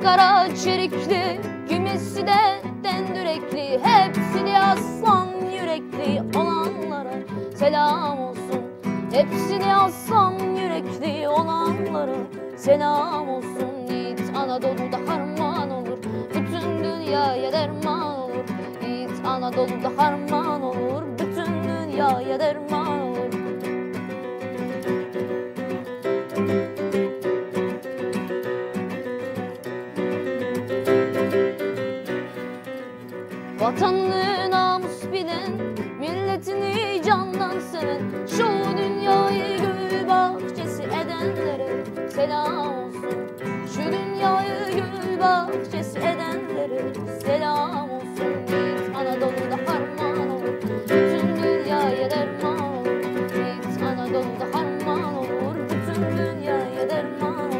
kara çelikli, kimisi de dendürekli, hepsi de aslan yürekli olanlara selam olsun. Hepsi de aslan yürekli olanlara selam olsun. Yiğit Anadolu'da harman olur, bütün dünyaya derman olur. Yiğit Anadolu'da harman olur, bütün dünyaya derman olur. Vatanını namus bilen, milletini candan seven, şu dünyayı gül bahçesi edenlere selam olsun. Şu dünyayı gül bahçesi edenlere selam olsun. Yiğit Anadolu'da harman olur, bütün dünyaya derman olur. Yiğit Anadolu'da harman olur, bütün dünyaya derman olur.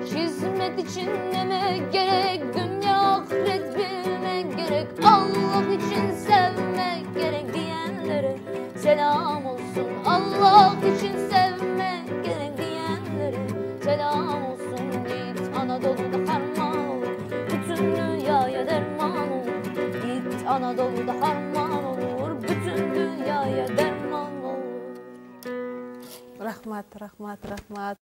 Hizmet için emek gerek, dünya ahiret bilmek gerek, Allah için sevmek gerek diyenlere selam olsun. Allah için sevmek gerek diyenlere selam olsun. Yiğit Anadolu'da harman olur, bütün dünyaya derman olur. Yiğit Anadolu'da harman olur, bütün dünyaya derman olur. Rahmat, rahmat, rahmat.